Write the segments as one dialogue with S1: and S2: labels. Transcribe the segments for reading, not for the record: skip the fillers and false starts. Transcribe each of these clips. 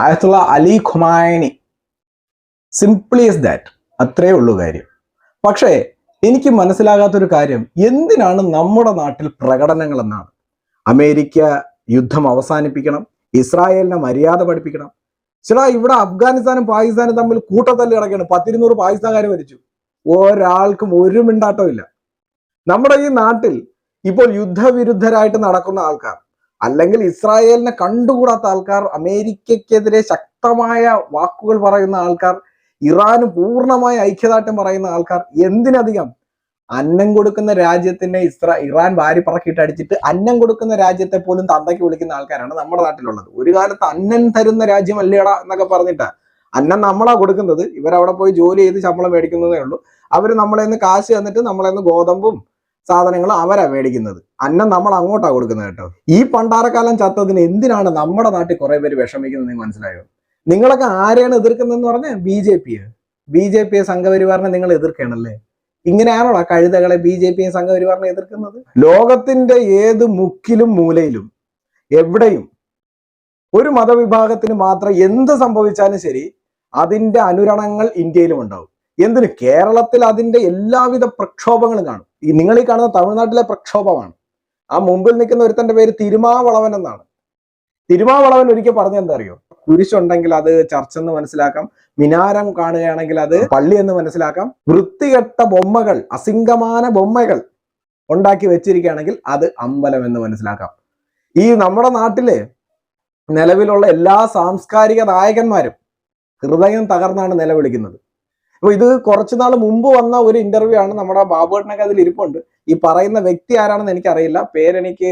S1: Ayatollah Ali Khamenei. Simply is that. അത്രേ ഉള്ളൂ കാര്യം. പക്ഷേ എനിക്ക് മനസ്സിലാകാത്തൊരു കാര്യം, എന്തിനാണ് നമ്മുടെ നാട്ടിൽ പ്രകടനങ്ങൾ എന്നാണ്. അമേരിക്ക യുദ്ധം അവസാനിപ്പിക്കണം, ഇസ്രായേലിനെ മര്യാദ പഠിപ്പിക്കണം. ചില ഇവിടെ അഫ്ഗാനിസ്ഥാനും പാകിസ്ഥാനും തമ്മിൽ കൂട്ടത്തല്ല് കിടക്കുകയാണ്. 10-200 പാകിസ്ഥാൻകാർ മരിച്ചു. ഒരാൾക്കും ഒരു മിണ്ടാട്ടവും ഇല്ല. നമ്മുടെ ഈ നാട്ടിൽ ഇപ്പോൾ യുദ്ധവിരുദ്ധരായിട്ട് നടക്കുന്ന ആൾക്കാർ, അല്ലെങ്കിൽ ഇസ്രായേലിനെ കണ്ടുകൂടാത്ത ആൾക്കാർ, അമേരിക്കക്കെതിരെ ശക്തമായ വാക്കുകൾ പറയുന്ന ആൾക്കാർ, ഇറാന് പൂർണ്ണമായ ഐക്യദാർഢ്യം പറയുന്ന ആൾക്കാർ, എന്തിനധികം അന്നം കൊടുക്കുന്ന രാജ്യത്തിനെ ഇറാൻ വാരി പറക്കിയിട്ട് അടിച്ചിട്ട് അന്നം കൊടുക്കുന്ന രാജ്യത്തെ പോലും തന്തയ്ക്ക് വിളിക്കുന്ന ആൾക്കാരാണ് നമ്മുടെ നാട്ടിലുള്ളത്. ഒരു കാലത്ത് അന്നം തരുന്ന രാജ്യം അല്ലേടാ എന്നൊക്കെ പറഞ്ഞിട്ടാ അന്നം നമ്മളാ കൊടുക്കുന്നത്. ഇവരവിടെ പോയി ജോലി ചെയ്ത് ശമ്പളം മേടിക്കുന്നതേ ഉള്ളൂ. അവർ നമ്മളെ നിന്ന് കാശ് തന്നിട്ട് നമ്മളെ നിന്ന് ഗോതമ്പും സാധനങ്ങളും അവരാ മേടിക്കുന്നത്. അന്നം നമ്മൾ അങ്ങോട്ടാ കൊടുക്കുന്നത് കേട്ടോ. ഈ പണ്ടാരക്കാലം ചത്തതിന് എന്തിനാണ് നമ്മുടെ നാട്ടിൽ കുറെ പേര് വിഷമിക്കുന്നത് നിങ്ങൾ മനസ്സിലായോ? നിങ്ങളൊക്കെ ആരെയാണ് എതിർക്കുന്നതെന്ന് പറഞ്ഞാൽ ബി ജെ പിയെ സംഘപരിവാറിനെ നിങ്ങൾ എതിർക്കണല്ലേ? ഇങ്ങനെയാണോടാ കഴുതകളെ ബി ജെ പിയും സംഘപരിവാറിനെ എതിർക്കുന്നത്? ലോകത്തിന്റെ ഏത് മുക്കിലും മൂലയിലും എവിടെയും ഒരു മതവിഭാഗത്തിന് മാത്രം എന്ത് സംഭവിച്ചാലും ശരി അതിന്റെ അനുരണങ്ങൾ ഇന്ത്യയിലും ഉണ്ടാവും. എന്തിന്? കേരളത്തിൽ അതിന്റെ എല്ലാവിധ പ്രക്ഷോഭങ്ങളും കാണും. നിങ്ങൾ ഈ കാണുന്ന തമിഴ്നാട്ടിലെ പ്രക്ഷോഭമാണ്. ആ മുമ്പിൽ നിൽക്കുന്ന ഒരുത്തന്റെ പേര് തിരുമാവളവൻ എന്നാണ്. തിരുമാവളവൻ ഒരിക്കൽ പറഞ്ഞെന്താ അറിയോ? കുരിശുണ്ടെങ്കിൽ അത് ചർച്ച എന്ന് മനസ്സിലാക്കാം, മിനാരം കാണുകയാണെങ്കിൽ അത് പള്ളി എന്ന് മനസ്സിലാക്കാം, വൃത്തികെട്ട ബൊമ്മകൾ, അസിംഗമാന ബൊമ്മകൾ ഉണ്ടാക്കി വെച്ചിരിക്കുകയാണെങ്കിൽ അത് അമ്പലം എന്ന് മനസ്സിലാക്കാം. ഈ നമ്മുടെ നാട്ടിലെ നിലവിലുള്ള എല്ലാ സാംസ്കാരിക നായകന്മാരും ഹൃദയം തകർന്നാണ് നിലവിളിക്കുന്നത്. അപ്പൊ ഇത് കുറച്ചുനാൾ മുമ്പ് വന്ന ഒരു ഇന്റർവ്യൂ ആണ്. നമ്മുടെ ബാബുവേട്ടനൊക്കെ അതിൽ ഇരിപ്പുണ്ട്. ഈ പറയുന്ന വ്യക്തി ആരാണെന്ന് എനിക്കറിയില്ല. പേരെനിക്ക്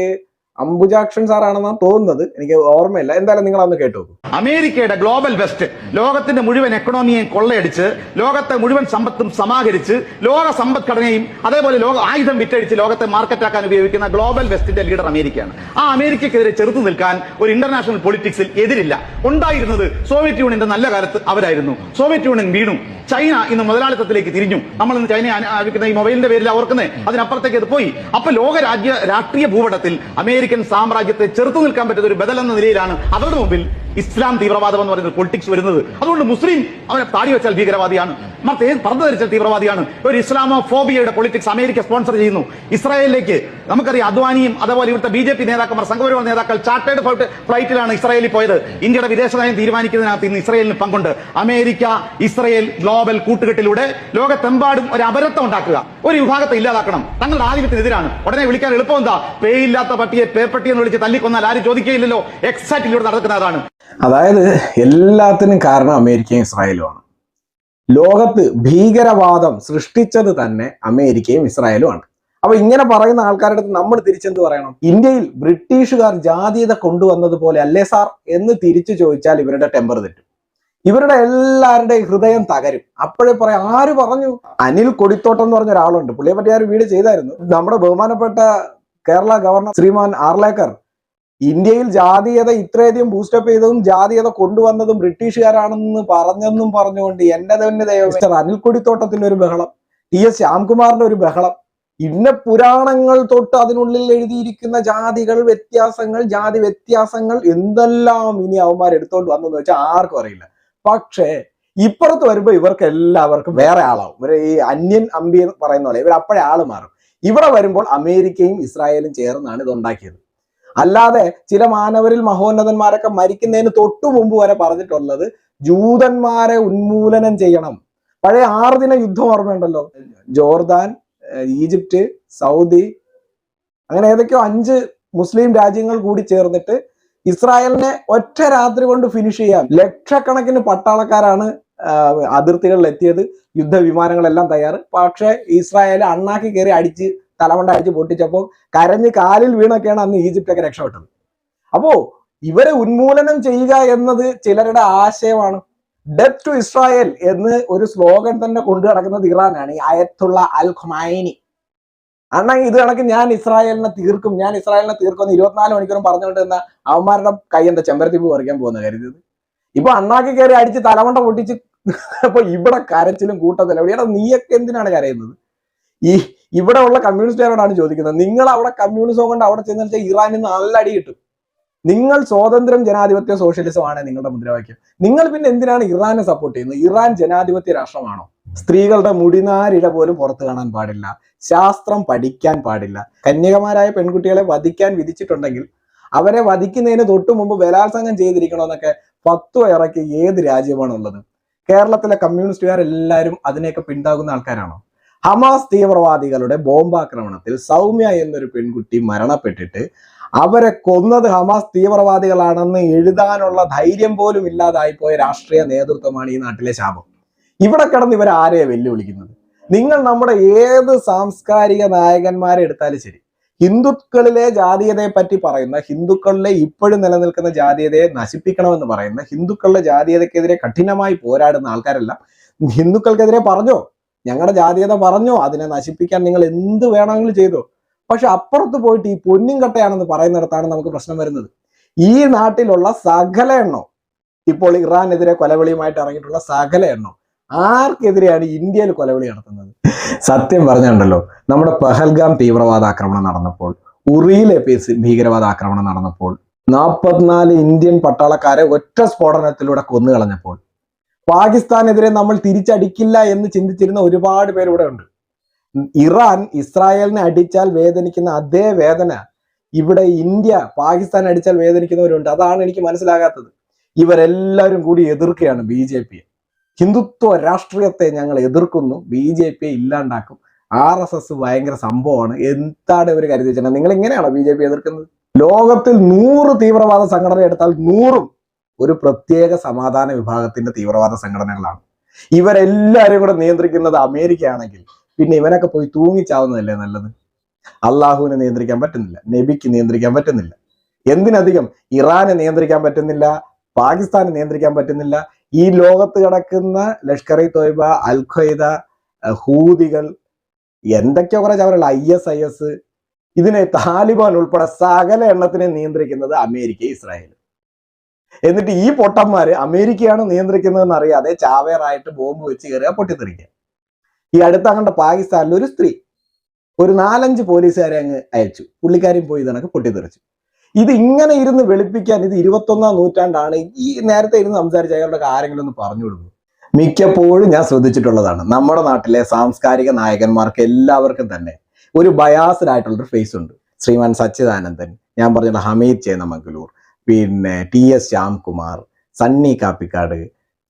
S1: അംബുജാക്ഷൻ സാറാണെന്നാണ് തോന്നുന്നത്, എനിക്ക് ഓർമ്മയില്ല. എന്തായാലും നിങ്ങൾ അന്ന് കേട്ടു.
S2: അമേരിക്കയുടെ ഗ്ലോബൽ വെസ്റ്റ് ലോകത്തിന്റെ മുഴുവൻ എക്കണോമിയെയും കൊള്ളയടിച്ച്, ലോകത്തെ മുഴുവൻ സമ്പത്തും സമാഹരിച്ച്, ലോക സമ്പദ്ഘടനയും അതേപോലെ ലോക ആയുധം വിറ്റഴിച്ച് ലോകത്തെ മാർക്കറ്റാക്കാൻ ഉപയോഗിക്കുന്ന ഗ്ലോബൽ വെസ്റ്റിന്റെ ലീഡർ അമേരിക്കയാണ്. ആ അമേരിക്കക്കെതിരെ ചെറുത്തു നിൽക്കാൻ ഒരു ഇന്റർനാഷണൽ പൊളിറ്റിക്സിൽ എതിരില്ല. ഉണ്ടായിരുന്നത് സോവിയറ്റ് യൂണിയന്റെ നല്ല കാലത്ത് അവരായിരുന്നു. സോവിയറ്റ് യൂണിയൻ വീണു, ചൈന ഇന്ന് മുതലാളിത്തത്തിലേക്ക് തിരിഞ്ഞു. നമ്മൾ ഇന്ന് ചൈനയെ ആവിക്കുന്ന ഈ മൊബൈലിന്റെ പേരിൽ ഓർക്കുന്നത്, അതിനപ്പുറത്തേക്ക് അത് പോയി. അപ്പൊ ലോക രാഷ്ട്രീയ ഭൂപടത്തിൽ അമേരിക്കൻ സാമ്രാജ്യത്തെ ചെറുത്തു നിൽക്കാൻ പറ്റുന്ന ഒരു ബദൽ എന്ന നിലയിലാണ് അവരുടെ മുമ്പിൽ ഇസ്ലാം തീവ്രവാദം എന്ന് പറയുന്ന പൊളിറ്റിക്സ് വരുന്നത്. അതുകൊണ്ട് മുസ്ലിം അവനെ താടി വെച്ചാൽ ഭീകരവാദിയാണ്, പറന്നു ധരിച്ചാൽ തീവ്രവാദിയാണ്. ഒരു ഇസ്ലാമോ ഫോബിയയുടെ പൊളിറ്റിക്സ് അമേരിക്ക സ്പോൺസർ ചെയ്യുന്നു. ഇസ്രായേലിലേക്ക് നമുക്കറിയാം, അദ്വാനിയും അതേപോലെ ഇവിടുത്തെ BJP നേതാക്കന്മാർ, സംഘപരിവാർ നേതാക്കൾ ചാർട്ടേഡ് ഫ്ലൈറ്റിലാണ് ഇസ്രായേലിൽ പോയത്. ഇന്ത്യയുടെ വിദേശനയം തീരുമാനിക്കുന്നതിനകത്ത് ഇന്ന് ഇസ്രായേലിന് പങ്കുണ്ട്. അമേരിക്ക ഇസ്രായേൽ ഗ്ലോബൽ കൂട്ടുകെട്ടിലൂടെ ലോകത്തെമ്പാടും ഒരു അപരത്വം ഉണ്ടാക്കുക, ഒരു വിഭാഗത്തെ ഇല്ലാതാക്കണം. തങ്ങളുടെ ആധിപത്യത്തിനെതിരാണ്. ഉടനെ വിളിക്കാൻ എളുപ്പം എന്താ? പേയില്ലാത്ത പട്ടിയെ പേപ്പട്ടി എന്ന് വിളിച്ച് തല്ലിക്കൊന്നാൽ ആരും ചോദിക്കുകയില്ലല്ലോ. എക്സാക്ട് ഇവിടെ നടക്കുന്നതാണ്.
S1: അതായത് എല്ലാത്തിനും കാരണം അമേരിക്കയും ഇസ്രായേലുമാണ്. ലോകത്ത് ഭീകരവാദം സൃഷ്ടിച്ചത് തന്നെ അമേരിക്കയും ഇസ്രായേലുമാണ്. അപ്പൊ ഇങ്ങനെ പറയുന്ന ആൾക്കാരുടെ അടുത്ത് നമ്മൾ തിരിച്ചെന്ത് പറയണം? ഇന്ത്യയിൽ ബ്രിട്ടീഷുകാർ ജാതീയത കൊണ്ടുവന്നതുപോലെ അല്ലേ സാർ എന്ന് തിരിച്ചു ചോദിച്ചാൽ ഇവരുടെ ടെമ്പർ തെറ്റും. ഇവരുടെ എല്ലാവരുടെയും ഹൃദയം തകരും. അപ്പോഴേ പറയാം, ആര് പറഞ്ഞു? അനിൽ കൊടിത്തോട്ടം എന്ന് പറഞ്ഞ ഒരാളുണ്ട്. പുള്ളിയെ പറ്റി ആ ഒരു വീഡിയോ ചെയ്തായിരുന്നു. നമ്മുടെ ബഹുമാനപ്പെട്ട കേരള ഗവർണർ ശ്രീമാൻ ആർലേക്കർ ഇന്ത്യയിൽ ജാതീയത ഇത്രയധികം ബൂസ്റ്റപ്പ് ചെയ്തതും ജാതീയത കൊണ്ടുവന്നതും ബ്രിട്ടീഷുകാരാണെന്ന് പറഞ്ഞുകൊണ്ട് എന്റെ തന്നെ ദൈവം, മിസ്റ്റർ അനിൽ കൊടിത്തോട്ടത്തിന്റെ ഒരു ബഹളം, TS ശ്യാംകുമാറിന്റെ ഒരു ബഹളം, ഇന്ന പുരാണങ്ങൾ തൊട്ട് അതിനുള്ളിൽ എഴുതിയിരിക്കുന്ന ജാതി വ്യത്യാസങ്ങൾ എന്തെല്ലാം ഇനി അവന്മാർ എടുത്തോണ്ട് വന്നെന്ന് വെച്ചാൽ ആർക്കും അറിയില്ല. പക്ഷേ ഇപ്പുറത്ത് വരുമ്പോ ഇവർക്ക് എല്ലാവർക്കും വേറെ ആളാവും. ഇവർ ഈ അന്യൻ അമ്പി എന്ന് പറയുന്ന പോലെ ഇവർ അപ്പോഴേ ആള് മാറും. ഇവിടെ വരുമ്പോൾ അമേരിക്കയും ഇസ്രായേലും ചേർന്നാണ് ഇത് ഉണ്ടാക്കിയത്. അല്ലാതെ ചില മാനവരിൽ മഹോന്നതന്മാരൊക്കെ മരിക്കുന്നതിന് തൊട്ടു മുമ്പ് വരെ പറഞ്ഞിട്ടുള്ളത് ജൂതന്മാരെ ഉന്മൂലനം ചെയ്യണം. പഴയ 6 ദിന യുദ്ധം ഓർമ്മയുണ്ടല്ലോ? ജോർദാൻ, ഈജിപ്റ്റ്, സൗദി, അങ്ങനെ ഏതൊക്കെയോ 5 മുസ്ലിം രാജ്യങ്ങൾ കൂടി ചേർന്നിട്ട് ഇസ്രായേലിനെ ഒറ്റ രാത്രി കൊണ്ട് ഫിനിഷ് ചെയ്യാൻ ലക്ഷക്കണക്കിന് പട്ടാളക്കാരാണ് അതിർത്തികളിൽ എത്തിയത്. യുദ്ധവിമാനങ്ങളെല്ലാം തയ്യാറ്. പക്ഷെ ഇസ്രായേൽ അണ്ണാക്കി കയറി അടിച്ച് തലമണ്ട അടിച്ച് പൊട്ടിച്ചപ്പോൾ കരഞ്ഞ് കാലിൽ വീണൊക്കെയാണ് അന്ന് ഈജിപ്റ്റൊക്കെ രക്ഷപ്പെട്ടത്. അപ്പോ ഇവരെ ഉന്മൂലനം ചെയ്യുക എന്നത് ചിലരുടെ ആശയമാണ്. ഡെത്ത് ടു ഇസ്രായേൽ എന്ന് ഒരു സ്ലോഗൻ തന്നെ കൊണ്ടു നടക്കുന്നത് ഇറാനാണ്. ഈ അയത്തുള്ള അൽ ഖുമൈനി അണ്ണാ ഇത് കണക്ക് ഞാൻ ഇസ്രായേലിനെ തീർക്കും എന്ന് 24 മണിക്കൂറും പറഞ്ഞുകൊണ്ട് നിന്ന അവന്മാരുടെ കൈ എന്താ ചെമ്പരത്തി പൂ പറിക്കാൻ പോകുന്ന കരുതിയത്. ഇപ്പൊ അണ്ണാക്കി കയറി അടിച്ച് തലമണ്ട പൊട്ടിച്ച് അപ്പൊ ഇവിടെ കരച്ചിലും കൂട്ടത്തിലും. എവിടെയാണ് നീയൊക്കെ എന്തിനാണ് കരയുന്നത്? ഇവിടെ ഉള്ള കമ്മ്യൂണിസ്റ്റുകാരോടാണ് ചോദിക്കുന്നത്. നിങ്ങൾ അവിടെ കമ്മ്യൂണിസം കൊണ്ട് അവിടെ ചെന്ന് വെച്ചാൽ ഇറാനിൽ നിന്ന് നല്ല അടി കിട്ടും. നിങ്ങൾ സ്വാതന്ത്ര്യം, ജനാധിപത്യം, സോഷ്യലിസമാണ് നിങ്ങളുടെ മുദ്രാവാക്യം. നിങ്ങൾ പിന്നെ എന്തിനാണ് ഇറാനെ സപ്പോർട്ട് ചെയ്യുന്നത്? ഇറാൻ ജനാധിപത്യ രാഷ്ട്രമാണോ? സ്ത്രീകളുടെ മുടിനാരിഴ പോലും പുറത്ത് കാണാൻ പാടില്ല, ശാസ്ത്രം പഠിക്കാൻ പാടില്ല, കന്യകമാരായ പെൺകുട്ടികളെ വധിക്കാൻ വിധിച്ചിട്ടുണ്ടെങ്കിൽ അവരെ വധിക്കുന്നതിന് തൊട്ടു മുമ്പ് ബലാത്സംഗം ചെയ്തിരിക്കണമെന്നൊക്കെ ഫത്വ ഇറക്കി ഏത് രാജ്യമാണുള്ളത്? കേരളത്തിലെ കമ്മ്യൂണിസ്റ്റുകാരെല്ലാവരും അതിനെയൊക്കെ പിന്താകുന്ന ആൾക്കാരാണോ? ഹമാസ് തീവ്രവാദികളുടെ ബോംബാക്രമണത്തിൽ സൗമ്യ എന്നൊരു പെൺകുട്ടി മരണപ്പെട്ടിട്ട് അവരെ കൊന്നത് ഹമാസ് തീവ്രവാദികളാണെന്ന് എഴുതാനുള്ള ധൈര്യം പോലും ഇല്ലാതായിപ്പോയ രാഷ്ട്രീയ നേതൃത്വമാണ് ഈ നാട്ടിലെ ശാപം. ഇവിടെ കിടന്ന് ഇവർ ആരെയാ വെല്ലുവിളിക്കുന്നത്? നിങ്ങൾ നമ്മുടെ ഏത് സാംസ്കാരിക നായകന്മാരെ എടുത്താലും ശരി, ഹിന്ദുക്കളിലെ ജാതീയതയെ പറ്റി പറയുന്ന, ഹിന്ദുക്കളിലെ ഇപ്പോഴും നിലനിൽക്കുന്ന ജാതീയതയെ നശിപ്പിക്കണമെന്ന് പറയുന്ന, ഹിന്ദുക്കളുടെ ജാതീയതയ്ക്കെതിരെ കഠിനമായി പോരാടുന്ന ആൾക്കാരെല്ലാം ഹിന്ദുക്കൾക്കെതിരെ പറഞ്ഞോ, ഞങ്ങളുടെ ജാതീയത പറഞ്ഞോ, അതിനെ നശിപ്പിക്കാൻ നിങ്ങൾ എന്ത് വേണമെങ്കിലും ചെയ്തോ. പക്ഷെ അപ്പുറത്ത് പോയിട്ട് ഈ പൊന്നും കട്ടയാണെന്ന് പറയുന്നിടത്താണ് നമുക്ക് പ്രശ്നം വരുന്നത്. ഈ നാട്ടിലുള്ള സകല എണ്ണോ, ഇപ്പോൾ ഇറാനെതിരെ കൊലവിളിയുമായിട്ട് ഇറങ്ങിയിട്ടുള്ള സകല എണ്ണോ ആർക്കെതിരെയാണ് ഇന്ത്യയിൽ കൊലവിളി നടത്തുന്നത്? സത്യം പറഞ്ഞുണ്ടല്ലോ, നമ്മുടെ പഹൽഗാം തീവ്രവാദ ആക്രമണം നടന്നപ്പോൾ, ഉറിയിലെ ഭീകരവാദ ആക്രമണം നടന്നപ്പോൾ, 44 ഇന്ത്യൻ പട്ടാളക്കാരെ ഒറ്റ സ്ഫോടനത്തിലൂടെ കൊന്നു കളഞ്ഞപ്പോൾ, പാകിസ്ഥാനെതിരെ നമ്മൾ തിരിച്ചടിക്കില്ല എന്ന് ചിന്തിച്ചിരുന്ന ഒരുപാട് പേര് ഇവിടെ ഉണ്ട്. ഇറാൻ ഇസ്രായേലിനെ അടിച്ചാൽ വേദനിക്കുന്ന അതേ വേദന ഇവിടെ ഇന്ത്യ പാകിസ്ഥാൻ അടിച്ചാൽ വേദനിക്കുന്നവരുണ്ട്. അതാണ് എനിക്ക് മനസ്സിലാകാത്തത്. ഇവരെല്ലാവരും കൂടി എതിർക്കുകയാണ് BJP. ഹിന്ദുത്വ രാഷ്ട്രീയത്തെ ഞങ്ങൾ എതിർക്കുന്നു, BJP ഇല്ലാണ്ടാക്കും, RSS ഭയങ്കര സംഭവമാണ്, എന്താണ് ഇവർ കരുതി വെച്ചിട്ടുണ്ടെങ്കിൽ? നിങ്ങൾ ഇങ്ങനെയാണോ BJP എതിർക്കുന്നത്? ലോകത്തിൽ 100 തീവ്രവാദ സംഘടന എടുത്താൽ 100ഉം ഒരു പ്രത്യേക സമാധാന വിഭാഗത്തിന്റെ തീവ്രവാദ സംഘടനകളാണ്. ഇവരെല്ലാവരും കൂടെ നിയന്ത്രിക്കുന്നത് അമേരിക്ക ആണെങ്കിൽ പിന്നെ ഇവനൊക്കെ പോയി തൂങ്ങിച്ചാവുന്നതല്ലേ നല്ലത്? അള്ളാഹുവിനെ നിയന്ത്രിക്കാൻ പറ്റുന്നില്ല, നബിക്ക് നിയന്ത്രിക്കാൻ പറ്റുന്നില്ല, എന്തിനധികം ഇറാനെ നിയന്ത്രിക്കാൻ പറ്റുന്നില്ല, പാകിസ്ഥാനെ നിയന്ത്രിക്കാൻ പറ്റുന്നില്ല. ഈ ലോകത്ത് കിടക്കുന്ന ലഷ്കർ-ഇ-തോയ്ബ, അൽ-ഖ്വയ്ദ, ഹൂതികൾ, എന്തൊക്കെയോ കുറെ അവരുള്ള ISIS, ഇതിനെ താലിബാൻ ഉൾപ്പെടെ സകല എണ്ണത്തിനെ നിയന്ത്രിക്കുന്നത് അമേരിക്ക, ഇസ്രായേൽ. എന്നിട്ട് ഈ പൊട്ടന്മാര് അമേരിക്കയാണ് നിയന്ത്രിക്കുന്നതെന്ന് അറിയാതെ ചാവേറായിട്ട് ബോംബ് വെച്ച് കയറുക, പൊട്ടിത്തെറിക്കുക. ഈ അടുത്തങ്ങണ്ട പാകിസ്ഥാനിൽ ഒരു സ്ത്രീ ഒരു 4-5 പോലീസുകാരെ അങ്ങ് അയച്ചു, പുള്ളിക്കാരും പോയി ഇതണക്ക് പൊട്ടിത്തെറിച്ചു. ഇത് ഇങ്ങനെ ഇരുന്ന് വെളുപ്പിക്കാൻ, ഇത് 21ാം നൂറ്റാണ്ടാണ്, ഈ നേരത്തെ ഇരുന്ന് സംസാരിച്ച അയാളുടെ ആരെങ്കിലും ഒന്ന് പറഞ്ഞു കൊടുക്കും. മിക്കപ്പോഴും ഞാൻ ശ്രദ്ധിച്ചിട്ടുള്ളതാണ്, നമ്മുടെ നാട്ടിലെ സാംസ്കാരിക നായകന്മാർക്ക് എല്ലാവർക്കും തന്നെ ഒരു ബയാസ്ഡ് ആയിട്ടുള്ളൊരു ഫേസ് ഉണ്ട്. ശ്രീമാൻ സച്ചിദാനന്ദൻ, ഞാൻ പറഞ്ഞ ഹമീദ് ചേന്നമംഗലൂർ, പിന്നെ TS ശ്യാംകുമാർ, സണ്ണി കാപ്പിക്കാട്,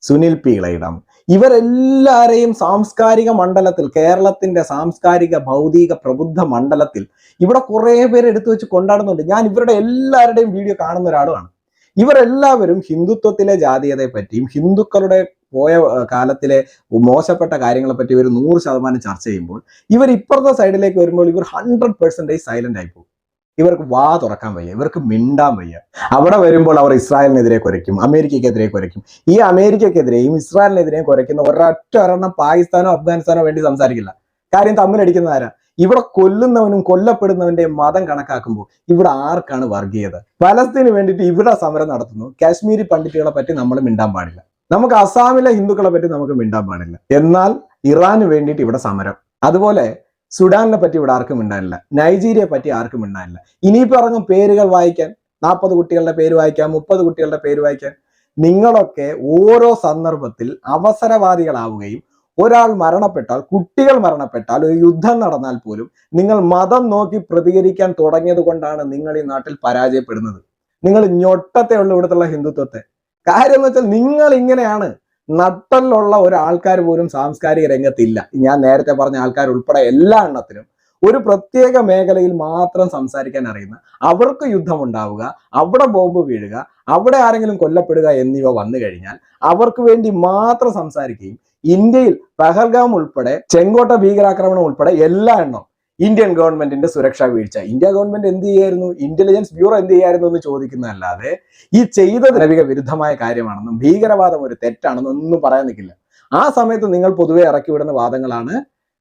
S1: സുനിൽ പി ഇളയിടം, ഇവരെല്ലാരെയും സാംസ്കാരിക മണ്ഡലത്തിൽ, കേരളത്തിന്റെ സാംസ്കാരിക ഭൗതിക പ്രബുദ്ധ മണ്ഡലത്തിൽ ഇവിടെ കുറെ പേര് എടുത്തു വെച്ച് കൊണ്ടാടുന്നുണ്ട്. ഞാൻ ഇവരുടെ എല്ലാവരുടെയും വീഡിയോ കാണുന്ന ഒരാളുമാണ്. ഇവരെല്ലാവരും ഹിന്ദുത്വത്തിലെ ജാതീയതയെ പറ്റിയും ഹിന്ദുക്കളുടെ പോയ കാലത്തിലെ മോശപ്പെട്ട കാര്യങ്ങളെ പറ്റി ഇവർ 100% ചർച്ച ചെയ്യുമ്പോൾ, ഇവർ ഇപ്പുറത്തെ സൈഡിലേക്ക് വരുമ്പോൾ ഇവർ 100% സൈലന്റ് ആയി പോകും. ഇവർക്ക് വാ തുറക്കാൻ വയ്യ, ഇവർക്ക് മിണ്ടാൻ വയ്യ. അവിടെ വരുമ്പോൾ അവർ ഇസ്രായേലിനെതിരെ കുരയ്ക്കും, അമേരിക്കയ്ക്കെതിരെ കുരയ്ക്കും. ഈ അമേരിക്കയ്ക്കെതിരെയും ഇസ്രായേലിനെതിരെയും കുരയ്ക്കുന്ന ഒരൊറ്റ പാകിസ്ഥാനോ അഫ്ഗാനിസ്ഥാനോ വേണ്ടി സംസാരിക്കില്ല. കാര്യം തമ്മിലടിക്കുന്ന ആരാ? ഇവിടെ കൊല്ലുന്നവനും കൊല്ലപ്പെടുന്നവന്റെയും മതം കണക്കാക്കുമ്പോൾ ഇവിടെ ആർക്കാണ് വർഗീയത? പലസ്തീന് വേണ്ടിയിട്ട് ഇവിടെ സമരം നടത്തുന്നു. കാശ്മീരി പണ്ഡിറ്റുകളെ പറ്റി നമ്മൾ മിണ്ടാൻ പാടില്ല. നമുക്ക് അസാമിലെ ഹിന്ദുക്കളെ പറ്റി നമുക്ക് മിണ്ടാൻ പാടില്ല. എന്നാൽ ഇറാന് വേണ്ടിയിട്ട് ഇവിടെ സമരം. അതുപോലെ സുഡാനിനെ പറ്റി ഇവിടെ ആർക്കും മിണ്ടാനില്ല, നൈജീരിയയെ പറ്റി ആർക്കും മിണ്ടാനില്ല. ഇനിയിപ്പോൾ ഇറങ്ങും പേരുകൾ വായിക്കാൻ, 40 കുട്ടികളുടെ പേര് വായിക്കാം, 30 കുട്ടികളുടെ പേര് വായിക്കാൻ. നിങ്ങളൊക്കെ ഓരോ സന്ദർഭത്തിൽ അവസരവാദികളാവുകയും, ഒരാൾ മരണപ്പെട്ടാൽ, കുട്ടികൾ മരണപ്പെട്ടാൽ, ഒരു യുദ്ധം നടന്നാൽ പോലും നിങ്ങൾ മതം നോക്കി പ്രതികരിക്കാൻ തുടങ്ങിയത് കൊണ്ടാണ് നിങ്ങൾ ഈ നാട്ടിൽ പരാജയപ്പെടുന്നത്. നിങ്ങൾ ഞൊട്ടത്തെ ഉള്ള ഇവിടുത്തെ ഹിന്ദുത്വത്തെ. കാര്യം എന്ന് വെച്ചാൽ നിങ്ങൾ ഇങ്ങനെയാണ്. നട്ടലുള്ള ഒരാൾക്കാർ പോലും സാംസ്കാരിക രംഗത്തില്ല. ഞാൻ നേരത്തെ പറഞ്ഞ ആൾക്കാർ ഉൾപ്പെടെ എല്ലാ എണ്ണത്തിനും ഒരു പ്രത്യേക മേഖലയിൽ മാത്രം സംസാരിക്കാൻ അറിയുന്ന, അവർക്ക് യുദ്ധം ഉണ്ടാവുക, അവിടെ ബോംബ് വീഴുക, അവിടെ ആരെങ്കിലും കൊല്ലപ്പെടുക എന്നിവ വന്നു കഴിഞ്ഞാൽ അവർക്ക് വേണ്ടി മാത്രം സംസാരിക്കുകയും, ഇന്ത്യയിൽ പഹൽഗാം ഉൾപ്പെടെ, ചെങ്കോട്ട ഭീകരാക്രമണം ഉൾപ്പെടെ എല്ലാ എണ്ണം ഇന്ത്യൻ ഗവൺമെന്റിന്റെ സുരക്ഷാ വീഴ്ച, ഇന്ത്യ ഗവൺമെന്റ് എന്ത് ചെയ്യായിരുന്നു, ഇന്റലിജൻസ് ബ്യൂറോ എന്ത് ചെയ്യായിരുന്നു എന്ന് ചോദിക്കുന്നതല്ലാതെ ഈ ചെയ്തത് നൈതിക വിരുദ്ധമായ കാര്യമാണെന്നും ഭീകരവാദം ഒരു തെറ്റാണെന്നും ഒന്നും പറയാൻ നിൽക്കില്ല. ആ സമയത്ത് നിങ്ങൾ പൊതുവെ ഇറക്കി വിടുന്ന വാദങ്ങളാണ്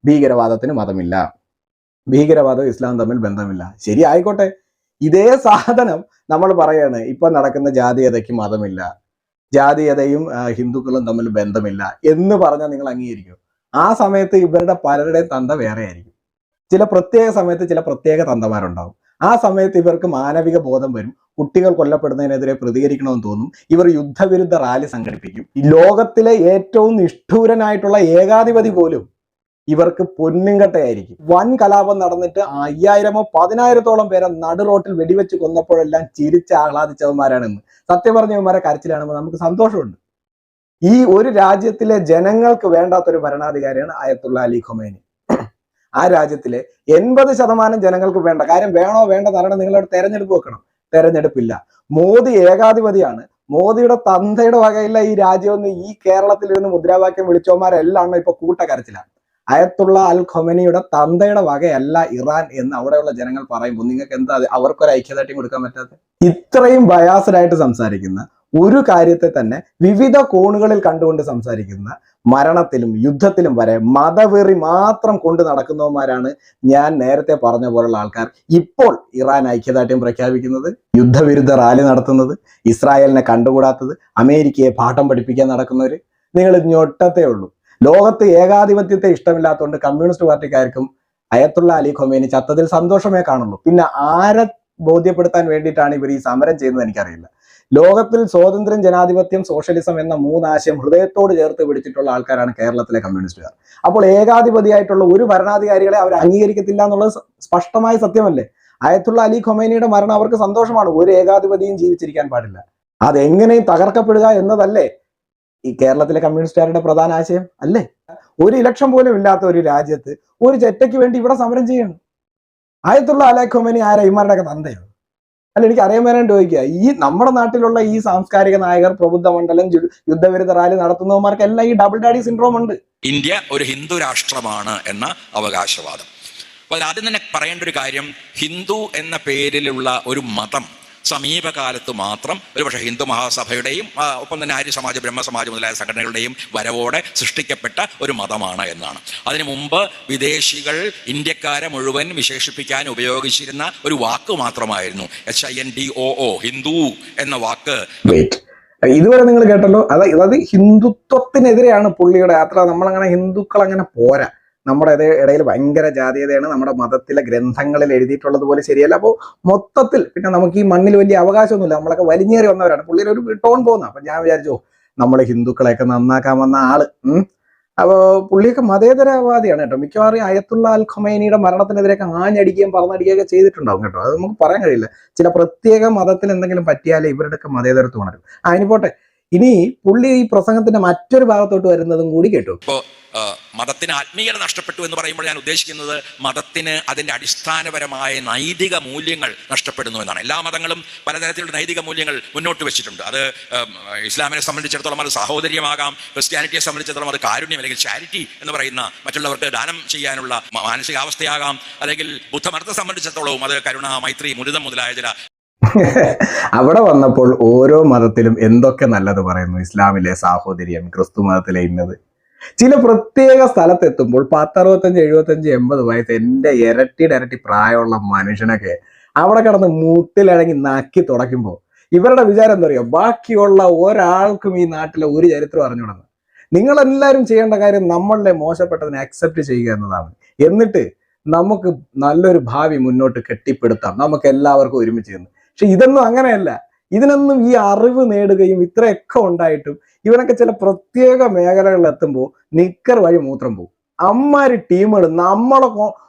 S1: ഭീകരവാദത്തിന് മതമില്ല, ഭീകരവാദവും ഇസ്ലാം തമ്മിൽ ബന്ധമില്ല. ശരി, ആയിക്കോട്ടെ. ഇതേ സാധനം നമ്മൾ പറയാണ് ഇപ്പൊ നടക്കുന്ന ജാതീയതയ്ക്ക് മതമില്ല, ജാതീയതയും ഹിന്ദുക്കളും തമ്മിൽ ബന്ധമില്ല എന്ന് പറഞ്ഞാൽ നിങ്ങൾ അംഗീകരിക്കും. ആ സമയത്ത് ഇവരുടെ പലരുടെയും തന്ത വേറെ ആയിരിക്കും. ചില പ്രത്യേക സമയത്ത് ചില പ്രത്യേക തന്തമാരുണ്ടാവും. ആ സമയത്ത് ഇവർക്ക് മാനവിക ബോധം വരും, കുട്ടികൾ കൊല്ലപ്പെടുന്നതിനെതിരെ പ്രതികരിക്കണമെന്ന് തോന്നും, ഇവർ യുദ്ധവിരുദ്ധ റാലി സംഘടിപ്പിക്കും. ഈ ലോകത്തിലെ ഏറ്റവും നിഷ്ഠൂരനായിട്ടുള്ള ഏകാധിപതി പോലും ഇവർക്ക് പൊന്നുംകട്ടയായിരിക്കും. വൻ കലാപം നടന്നിട്ട് 5000-ഓ 10,000-ഓളം പേരെ നടു റോട്ടിൽ വെടിവെച്ച് കൊന്നപ്പോഴെല്ലാം ചിരിച്ച് ആഹ്ലാദിച്ചവന്മാരാണെന്ന്. സത്യം പറഞ്ഞവന്മാരെ കരച്ചിലാണെന്ന് നമുക്ക് സന്തോഷമുണ്ട്. ഈ ഒരു രാജ്യത്തിലെ ജനങ്ങൾക്ക് വേണ്ടാത്തൊരു ഭരണാധികാരിയാണ് അയത്തുള്ള അലി ഖൊമൈനി. ആ രാജ്യത്തിലെ 80% ജനങ്ങൾക്ക് വേണ്ട കാര്യം, വേണോ വേണ്ട നടണം, നിങ്ങളോട് തെരഞ്ഞെടുപ്പ് വെക്കണം. തെരഞ്ഞെടുപ്പില്ല. മോദി ഏകാധിപതിയാണ്. മോദിയുടെ തന്തയുടെ വകയില്ല ഈ രാജ്യമെന്ന് ഈ കേരളത്തിൽ ഇരുന്ന് മുദ്രാവാക്യം വിളിച്ചവന്മാരെല്ലാം ഇപ്പൊ കൂട്ടക്കരച്ചിലാണ്. അയത്തുള്ള അൽ ഖൊമൈനിയുടെ തന്തയുടെ വകയല്ല ഇറാൻ എന്ന് അവിടെയുള്ള ജനങ്ങൾ പറയുമ്പോൾ നിങ്ങൾക്ക് എന്താ അവർക്കൊരു ഐക്യദാർഢ്യം കൊടുക്കാൻ പറ്റാത്തത്? ഇത്രയും ബയാസ്ഡായിട്ട് സംസാരിക്കുന്ന, ഒരു കാര്യത്തെ തന്നെ വിവിധ കോണുകളിൽ കണ്ടുകൊണ്ട് സംസാരിക്കുന്ന, മരണത്തിലും യുദ്ധത്തിലും വരെ മതവെറി മാത്രം കൊണ്ട് നടക്കുന്നവന്മാരാണ് ഞാൻ നേരത്തെ പറഞ്ഞ പോലുള്ള ആൾക്കാർ. ഇപ്പോൾ ഇറാൻ ഐക്യദാർഢ്യം പ്രഖ്യാപിക്കുന്നത്, യുദ്ധവിരുദ്ധ റാലി നടത്തുന്നത്, ഇസ്രായേലിനെ കണ്ടുകൂടാത്തത്, അമേരിക്കയെ പാഠം പഠിപ്പിക്കാൻ നടക്കുന്നവര്. നിങ്ങൾ ഞൊട്ടത്തേ ഉള്ളൂ. ലോകത്ത് ഏകാധിപത്യത്തെ ഇഷ്ടമില്ലാത്തതുകൊണ്ട് കമ്മ്യൂണിസ്റ്റ് പാർട്ടിക്കാർക്കും അയത്തുള്ള അലി ഖൊമൈനി ചത്തതിൽ സന്തോഷമേ കാണുള്ളൂ. പിന്നെ ആരെ ബോധ്യപ്പെടുത്താൻ വേണ്ടിയിട്ടാണ് ഇവർ ഈ സമരം ചെയ്യുന്നത് എനിക്കറിയില്ല. ലോകത്തിൽ സ്വാതന്ത്ര്യം, ജനാധിപത്യം, സോഷ്യലിസം എന്ന 3 ആശയം ഹൃദയത്തോട് ചേർത്ത് പിടിച്ചിട്ടുള്ള ആൾക്കാരാണ് കേരളത്തിലെ കമ്മ്യൂണിസ്റ്റുകാർ. അപ്പോൾ ഏകാധിപതിയായിട്ടുള്ള ഒരു ഭരണാധികാരികളെ അവർ അംഗീകരിക്കത്തില്ല എന്നുള്ളത് സ്പഷ്ടമായ സത്യമല്ലേ? അയത്തുള്ള അലി ഖൊമൈനിയുടെ മരണം അവർക്ക് സന്തോഷമാണ്. ഒരു ഏകാധിപതിയും ജീവിച്ചിരിക്കാൻ പാടില്ല. അതെങ്ങനെയും തകർക്കപ്പെടുക എന്നതല്ലേ ഈ കേരളത്തിലെ കമ്മ്യൂണിസ്റ്റുകാരുടെ പ്രധാന ആശയം അല്ലേ? ഒരു ഇലക്ഷൻ പോലും ഇല്ലാത്ത ഒരു രാജ്യത്ത് ഒരു ചെറ്റയ്ക്ക് വേണ്ടി ഇവിടെ സമരം ചെയ്യണം. അയത്തുള്ള അലി ഖൊമൈനി ആരാ? ഇമാരുടെ ഒക്കെ തന്തയോ? അല്ല, എനിക്ക് അറിയാൻ വരാൻ ചോദിക്കുക. ഈ നമ്മുടെ നാട്ടിലുള്ള ഈ സാംസ്കാരിക നായകർ, പ്രബുദ്ധ മണ്ഡലം, യുദ്ധവിരുദ്ധ റാലി നടത്തുന്നവന്മാർക്കെല്ലാം ഈ ഡബിൾ ഡാഡി സിൻഡ്രോം ഉണ്ട്.
S3: ഇന്ത്യ ഒരു ഹിന്ദു രാഷ്ട്രമാണ് എന്ന അവകാശവാദം. അപ്പോൾ ആദ്യം തന്നെ പറയേണ്ട ഒരു കാര്യം, ഹിന്ദു എന്ന പേരിലുള്ള ഒരു മതം സമീപകാലത്ത് മാത്രം ഒരുപക്ഷെ ഹിന്ദു മഹാസഭയുടെയും ഒപ്പം തന്നെ ആര്യ സമാജ്, ബ്രഹ്മസമാജ് മുതലായ സംഘടനകളുടെയും വരവോടെ സൃഷ്ടിക്കപ്പെട്ട ഒരു മതമാണ് എന്നാണ്. അതിനു മുമ്പ് വിദേശികൾ ഇന്ത്യക്കാരെ മുഴുവൻ വിശേഷിപ്പിക്കാൻ ഉപയോഗിച്ചിരുന്ന ഒരു വാക്ക് മാത്രമായിരുന്നു HINDOO, ഹിന്ദു എന്ന വാക്ക്.
S1: ഇതുവരെ നിങ്ങൾ കേട്ടല്ലോ. അതായത് ഹിന്ദുത്വത്തിനെതിരെയാണ് പുള്ളിയുടെ യാത്ര. നമ്മളങ്ങനെ ഹിന്ദുക്കൾ അങ്ങനെ പോരാ. നമ്മുടെ ഇടയിൽ ഭയങ്കര ജാതീയതയാണ്, നമ്മുടെ മതത്തിലെ ഗ്രന്ഥങ്ങളിൽ എഴുതിയിട്ടുള്ളത് പോലെ ശരിയല്ല. അപ്പോൾ മൊത്തത്തിൽ പിന്നെ നമുക്ക് ഈ മണ്ണിൽ വലിയ അവകാശമൊന്നുമില്ല, നമ്മളൊക്കെ വലിഞ്ഞേറി വന്നവരാണ്. പുള്ളിയുടെ ഒരു ടോൺ പോകുന്ന. അപ്പൊ ഞാൻ വിചാരിച്ചു നമ്മൾ ഹിന്ദുക്കളെയൊക്കെ നന്നാക്കാൻ വന്ന ആള്. അപ്പോൾ പുള്ളിയൊക്കെ മതേതരവാദിയാണ് കേട്ടോ. മിക്കവാറും അയത്തുള്ള അൽ ഖൊമൈനിയുടെ മരണത്തിനെതിരെയൊക്കെ ആഞ്ഞടിക്കുകയും പറഞ്ഞടിക്കുകയൊക്കെ ചെയ്തിട്ടുണ്ടാവും കേട്ടോ. അത് നമുക്ക് പറയാൻ കഴിയില്ല. ചില പ്രത്യേക മതത്തിൽ എന്തെങ്കിലും പറ്റിയാലേ ഇവരുടെയൊക്കെ മതേതരത്വം ഉണരും. അതിന് പോട്ടെ. ഇനി പുള്ളി ഈ പ്രസംഗത്തിന്റെ മറ്റൊരു ഭാഗത്തോട്ട് വരുന്നതും കൂടി കേട്ടു.
S3: മതത്തിന് ആത്മീയത നഷ്ടപ്പെട്ടു എന്ന് പറയുമ്പോൾ ഞാൻ ഉദ്ദേശിക്കുന്നത് മതത്തിന് അതിൻ്റെ അടിസ്ഥാനപരമായ നൈതിക മൂല്യങ്ങൾ നഷ്ടപ്പെടുന്നു എന്നാണ്. എല്ലാ മതങ്ങളും പലതരത്തിലുള്ള നൈതിക മൂല്യങ്ങൾ മുന്നോട്ട് വെച്ചിട്ടുണ്ട്. അത് ഇസ്ലാമിനെ സംബന്ധിച്ചിടത്തോളം അത് സാഹോദര്യമാകാം, ക്രിസ്ത്യാനിറ്റിയെ സംബന്ധിച്ചിടത്തോളം അത് കാരുണ്യം അല്ലെങ്കിൽ ചാരിറ്റി എന്ന് പറയുന്ന മറ്റുള്ളവർക്ക് ദാനം ചെയ്യാനുള്ള മാനസികാവസ്ഥയാകാം, അല്ലെങ്കിൽ ബുദ്ധമതത്തെ സംബന്ധിച്ചിടത്തോളവും അത് കരുണ, മൈത്രി, മുരുതം മുതലായ ചില.
S1: അവിടെ വന്നപ്പോൾ ഓരോ മതത്തിലും എന്തൊക്കെ നല്ലത് പറയുന്നു. ഇസ്ലാമിലെ സാഹോദര്യം, ക്രിസ്തു മതത്തിലെ ഇന്നത്. ചില പ്രത്യേക സ്ഥലത്തെത്തുമ്പോൾ 10, 65, 75, 80 വയസ്സ് എൻ്റെ ഇരട്ടി പ്രായമുള്ള മനുഷ്യനൊക്കെ അവിടെ കിടന്ന് മൂട്ടിലിറങ്ങി നക്കി തുടയ്ക്കുമ്പോൾ ഇവരുടെ വിചാരം എന്താ പറയുക, ബാക്കിയുള്ള ഒരാൾക്കും ഈ നാട്ടിലെ ഒരു ചരിത്രം അറിഞ്ഞുകൊണ്ടെന്ന്. നിങ്ങളെല്ലാവരും ചെയ്യേണ്ട കാര്യം നമ്മളുടെ മോശപ്പെട്ടതിനെ അക്സെപ്റ്റ് ചെയ്യുക എന്നതാണ്. എന്നിട്ട് നമുക്ക് നല്ലൊരു ഭാവി മുന്നോട്ട് കെട്ടിപ്പടുത്താം, നമുക്ക് എല്ലാവർക്കും ഒരുമിച്ച് നിന്ന്. പക്ഷെ ഇതൊന്നും അങ്ങനെയല്ല. ഇതിനൊന്നും ഈ അറിവ് നേടുകയും ഇത്രയൊക്കെ ഉണ്ടായിട്ടും ഇവനൊക്കെ ചില പ്രത്യേക മേഖലകളിൽ എത്തുമ്പോൾ നിക്കർ വഴി മൂത്രം പോകും. അമ്മാര് ടീമുകൾ നമ്മളെ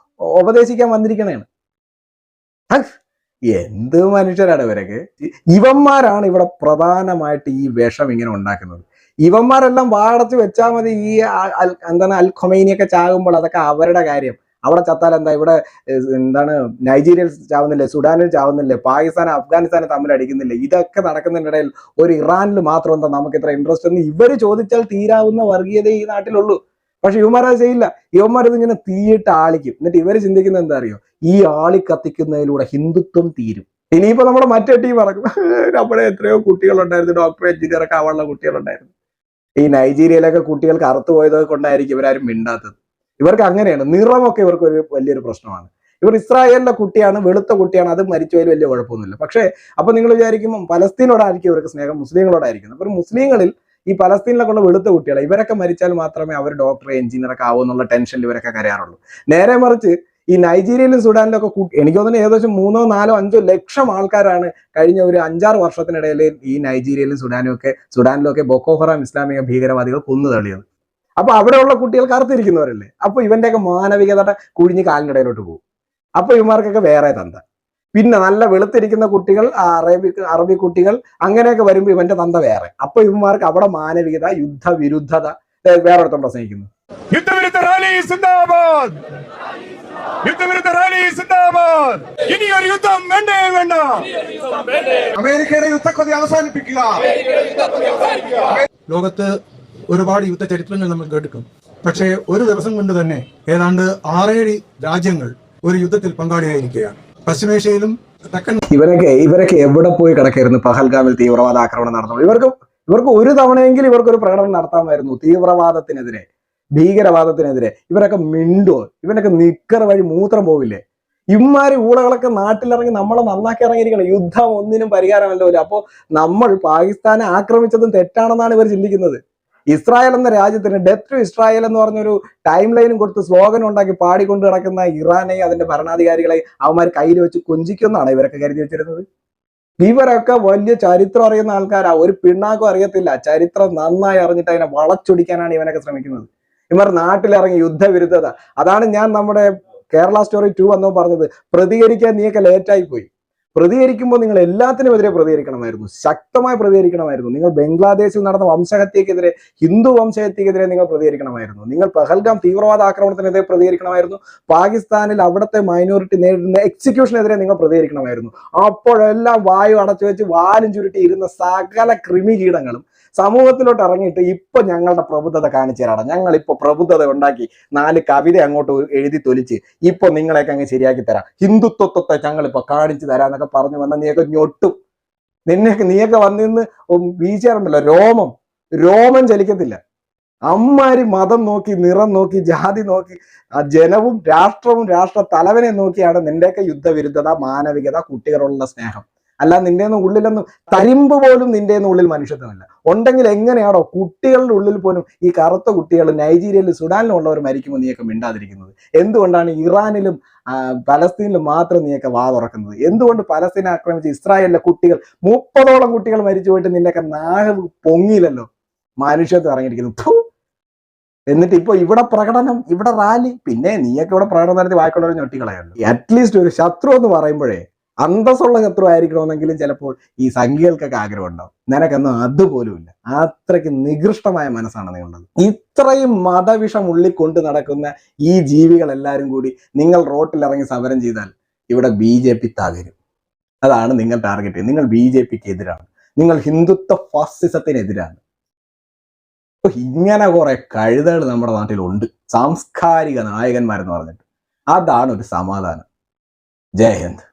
S1: ഉപദേശിക്കാൻ വന്നിരിക്കണേണ്. എന്ത് മനുഷ്യരാണ് ഇവരൊക്കെ. ഇവന്മാരാണ് ഇവിടെ പ്രധാനമായിട്ട് ഈ വിഷം ഇങ്ങനെ ഉണ്ടാക്കുന്നത്. ഇവന്മാരെല്ലാം വാടച്ച് വെച്ചാൽ മതി. ഈ അൽ ഖൊമൈനിയൊക്കെ ചാകുമ്പോൾ അതൊക്കെ അവരുടെ കാര്യം. അവിടെ ചത്താൽ എന്താ, ഇവിടെ എന്താണ് നൈജീരിയയിൽ ചാവുന്നില്ലേ, സുഡാനിൽ ചാവുന്നില്ലേ, പാകിസ്ഥാനും അഫ്ഗാനിസ്ഥാനും തമ്മിൽ അടിക്കുന്നില്ലേ? ഇതൊക്കെ നടക്കുന്നതിനിടയിൽ ഒരു ഇറാനിൽ മാത്രം എന്താ നമുക്ക് ഇത്ര ഇൻട്രസ്റ്റ് എന്ന് ഇവർ ചോദിച്ചാൽ തീരാവുന്ന വർഗീയത ഈ നാട്ടിലുള്ളൂ. പക്ഷെ ഇവന്മാരത് ചെയ്യില്ല. ഇവന്മാരിതിങ്ങനെ തീയിട്ട് ആളിക്കും. എന്നിട്ട് ഇവർ ചിന്തിക്കുന്നത് എന്താ അറിയോ, ഈ ആളി കത്തിക്കുന്നതിലൂടെ ഹിന്ദുത്വം തീരും. ഇനിയിപ്പോ നമ്മുടെ മറ്റേ ടീം ഇറക്കും. നമ്മുടെ എത്രയോ കുട്ടികളുണ്ടായിരുന്നു, ഡോക്ടർ, എഞ്ചിനീയർ ഒക്കെ ആവാനുള്ള കുട്ടികളുണ്ടായിരുന്നു. ഈ നൈജീരിയയിലൊക്കെ കുട്ടികൾ കറുത്തു പോയതൊക്കെ കൊണ്ടായിരിക്കും ഇവരാരും മിണ്ടാത്തത്. ഇവർക്ക് അങ്ങനെയാണ്. നിറമൊക്കെ ഇവർക്ക് ഒരു വലിയൊരു പ്രശ്നമാണ്. ഇവർ ഇസ്രായേലിലെ കുട്ടിയാണ്, വെളുത്ത കുട്ടിയാണ്, അത് മരിച്ചുപോയാലും വലിയ കുഴപ്പമൊന്നുമില്ല. പക്ഷേ അപ്പൊ നിങ്ങൾ വിചാരിക്കുമ്പോൾ പലസ്തീനോടായിരിക്കും ഇവർക്ക് സ്നേഹം, മുസ്ലിങ്ങളോടായിരിക്കും. അപ്പൊ മുസ്ലിങ്ങളിൽ ഈ പലസ്തീനിലൊക്കെ ഉള്ള വെളുത്ത കുട്ടികളെ ഇവരൊക്കെ മരിച്ചാൽ മാത്രമേ അവർ ഡോക്ടർ, എഞ്ചിനീയർ ഒക്കെ ആവുമെന്നുള്ള ടെൻഷനിൽ ഇവരൊക്കെ കരയാറുള്ളൂ. നേരെ മറിച്ച് ഈ നൈജീരിയയിലും സുഡാനിലും ഒക്കെ എനിക്ക് തോന്നുന്നു ഏകദേശം 3, 4, 5 ലക്ഷം ആൾക്കാരാണ് കഴിഞ്ഞ ഒരു 5-6 വർഷത്തിനിടയിൽ ഈ നൈജീരിയയിലും സുഡാനിലും ഒക്കെ ബൊക്കോ ഹറാം ഇസ്ലാമിക ഭീകരവാദികൾ കൊന്നു തള്ളിയത്. അപ്പൊ അവിടെയുള്ള കുട്ടികൾ കറുത്തിരിക്കുന്നവരല്ലേ, അപ്പൊ ഇവന്റെയൊക്കെ മാനവികത കുഴിഞ്ഞ് കാലിനിടയിലോട്ട് പോകും. അപ്പൊ ഇവന്മാർക്കൊക്കെ വേറെ തന്ത. പിന്നെ നല്ല വെളുത്തിരിക്കുന്ന കുട്ടികൾ, അറബി കുട്ടികൾ, അങ്ങനെയൊക്കെ വരുമ്പോൾ ഇവന്റെ തന്ത വേറെ. അപ്പൊ ഇവന്മാർക്ക് അവിടെ മാനവികത, യുദ്ധവിരുദ്ധത വേറൊരുത്തം പ്രസംഗിക്കുന്നു.
S4: യുദ്ധവിരുദ്ധ റാലി സിന്ദാബാദ്, യുദ്ധവിരുദ്ധ റാലി സിന്ദാബാദ്. ഇനി ഒരു യുദ്ധം വേണ്ടേ വേണ്ട.
S5: അമേരിക്കയുടെ യുദ്ധക്കൊതി അവസാനിപ്പിക്കുക.
S6: ലോകത്ത് ഒരുപാട് യുദ്ധ ചരിത്രങ്ങൾ നമ്മൾ കേട്ടിട്ടുണ്ട്. പക്ഷേ ഒരു ദിവസം കൊണ്ട് തന്നെ ഏതാണ്ട് 6-7 രാജ്യങ്ങൾ ഒരു യുദ്ധത്തിൽ പങ്കാളിയായിരിക്കുകയാണ്. പശ്ചിമേഷ്യയിലും തെക്കൻ
S1: ഇവരൊക്കെ എവിടെ പോയി കിടക്കായിരുന്നു പഹൽഗാമിൽ തീവ്രവാദ ആക്രമണം നടന്നു? ഇവർക്ക് ഒരു തവണയെങ്കിലും ഇവർക്കൊരു പ്രകടനം നടത്താമായിരുന്നു തീവ്രവാദത്തിനെതിരെ, ഭീകരവാദത്തിനെതിരെ. ഇവരൊക്കെ മിണ്ടോ? ഇവനൊക്കെ നിക്കർ വഴി മൂത്രം പോവില്ലേ? ഇമ്മാരി ഊളകളൊക്കെ നാട്ടിലിറങ്ങി നമ്മളെ നന്നാക്കി ഇറങ്ങിയിരിക്കണം. യുദ്ധം ഒന്നിനും പരിഹാരമല്ലോ. അപ്പോ നമ്മൾ പാകിസ്ഥാനെ ആക്രമിച്ചതും തെറ്റാണെന്നാണ് ഇവർ ചിന്തിക്കുന്നത്. ഇസ്രായേൽ എന്ന രാജ്യത്തിന് ഡെത്ത് ടു ഇസ്രായേൽ എന്ന് പറഞ്ഞൊരു ടൈം ലൈനും കൊടുത്ത് സ്ലോഗൻ ഉണ്ടാക്കി പാടിക്കൊണ്ട് കിടക്കുന്ന ഇറാനെയും അതിന്റെ ഭരണാധികാരികളെയും അവന്മാർ കയ്യിൽ വെച്ച് കൊഞ്ചിക്കുന്നാണ് ഇവരൊക്കെ കരുതി വെച്ചിരുന്നത്. ഇവരൊക്കെ വലിയ ചരിത്രം അറിയുന്ന ആൾക്കാരാ. ഒരു പിണ്ണാക്കും അറിയത്തില്ല. ചരിത്രം നന്നായി അറിഞ്ഞിട്ട് അതിനെ വളച്ചൊടിക്കാനാണ് ഇവനൊക്കെ ശ്രമിക്കുന്നത്. ഇവർ നാട്ടിലിറങ്ങി യുദ്ധവിരുദ്ധത. അതാണ് ഞാൻ നമ്മുടെ കേരള സ്റ്റോറി 2 വന്നോ പറഞ്ഞത്. പ്രതികരിക്കാൻ നീയൊക്കെ ലേറ്റായി പോയി. പ്രതികരിക്കുമ്പോൾ നിങ്ങൾ എല്ലാത്തിനുമെതിരെ പ്രതികരിക്കണമായിരുന്നു, ശക്തമായി പ്രതികരിക്കണമായിരുന്നു. നിങ്ങൾ ബംഗ്ലാദേശിൽ നടന്ന വംശഹത്യക്കെതിരെ, ഹിന്ദു വംശഹത്യക്കെതിരെ നിങ്ങൾ പ്രതികരിക്കണമായിരുന്നു. നിങ്ങൾ പഹൽഗാം തീവ്രവാദ ആക്രമണത്തിനെതിരെ പ്രതികരിക്കണമായിരുന്നു. പാകിസ്ഥാനിൽ അവിടുത്തെ മൈനോറിറ്റി നേരിടുന്ന എക്സിക്യൂഷനെതിരെ നിങ്ങൾ പ്രതികരിക്കണമായിരുന്നു. അപ്പോഴെല്ലാം വായു അടച്ചു വെച്ച് വാലും ചുരുട്ടി ഇരുന്ന സകല കൃമികീടങ്ങളും സമൂഹത്തിലോട്ട് ഇറങ്ങിയിട്ട് ഇപ്പൊ ഞങ്ങളുടെ പ്രബുദ്ധത കാണിച്ചു തരാണ്, ഞങ്ങൾ ഇപ്പൊ പ്രബുദ്ധത ഉണ്ടാക്കി 4 കവിത അങ്ങോട്ട് എഴുതി തൊലിച്ച് ഇപ്പൊ നിങ്ങളെയൊക്കെ അങ്ങ് ശരിയാക്കി തരാം, ഹിന്ദുത്വത്തെ ഞങ്ങളിപ്പോ കാണിച്ചു തരാന്നൊക്കെ പറഞ്ഞു വന്ന നീയൊക്കെ ഞൊട്ടും. നീയൊക്കെ വന്നിന്ന് വീഴ്ചയുണ്ടല്ലോ, രോമം ചലിക്കത്തില്ല. അമ്മാരി മതം നോക്കി, നിറം നോക്കി, ജാതി നോക്കി, ജനവും രാഷ്ട്രവും രാഷ്ട്ര തലവനെ നോക്കിയാണ് നിന്റെയൊക്കെ യുദ്ധവിരുദ്ധത, മാനവികത, കുട്ടികളുള്ള സ്നേഹം. അല്ല നിന്റെ ഉള്ളിലൊന്നും തരിമ്പ് പോലും നിന്റെ ഉള്ളിൽ മനുഷ്യത്വമില്ല. ഉണ്ടെങ്കിൽ എങ്ങനെയാണോ കുട്ടികളുടെ ഉള്ളിൽ പോലും ഈ കറുത്ത കുട്ടികൾ നൈജീരിയയിലും സുഡാനിലും ഉള്ളവർ മരിക്കുമ്പോൾ നീയൊക്കെ മിണ്ടാതിരിക്കുന്നത്? എന്തുകൊണ്ടാണ് ഇറാനിലും പലസ്തീനിലും മാത്രം നീയൊക്കെ വാ തുറക്കുന്നത്? എന്തുകൊണ്ട് പലസ്തീനെ ആക്രമിച്ച് ഇസ്രായേലിലെ കുട്ടികൾ 30ഓളം കുട്ടികൾ മരിച്ചു പോയിട്ട് നിന്നെയൊക്കെ നാഹ് പൊങ്ങിയില്ലല്ലോ? മനുഷ്യത്വം ഇറങ്ങിയിരിക്കുന്നു. എന്നിട്ട് ഇപ്പൊ ഇവിടെ പ്രകടനം, ഇവിടെ റാലി, പിന്നെ നീയൊക്കെ ഇവിടെ പ്രകടനം നടത്തി വായിക്കുള്ളവർ ഞൊട്ടികളയുള്ളൂ. അറ്റ്ലീസ്റ്റ് ഒരു ശത്രു എന്ന് പറയുമ്പോഴേ അന്തസ്സുള്ള ശത്രു ആയിരിക്കണമെന്നെങ്കിലും ചിലപ്പോൾ ഈ സംഖ്യകൾക്കൊക്കെ ആഗ്രഹം ഉണ്ടാവും. നിനക്കൊന്നും അതുപോലും ഇല്ല. അത്രയ്ക്ക് നികൃഷ്ടമായ മനസ്സാണ് നിങ്ങളുള്ളത്. ഇത്രയും മതവിഷം ഉള്ളിക്കൊണ്ട് നടക്കുന്ന ഈ ജീവികൾ എല്ലാവരും കൂടി നിങ്ങൾ റോട്ടിലിറങ്ങി സമരം ചെയ്താൽ ഇവിടെ BJP തകരും. അതാണ് നിങ്ങൾ ടാർഗറ്റ്. നിങ്ങൾ BJPക്ക് എതിരാണ്, നിങ്ങൾ ഹിന്ദുത്വ ഫാസിസത്തിനെതിരാണ്. അപ്പൊ ഇങ്ങനെ കുറെ കഴുതകൾ നമ്മുടെ നാട്ടിലുണ്ട്, സാംസ്കാരിക നായകന്മാരെന്ന് പറഞ്ഞിട്ട്. അതാണ് ഒരു സമാധാനം. ജയ് ഹിന്ദ്.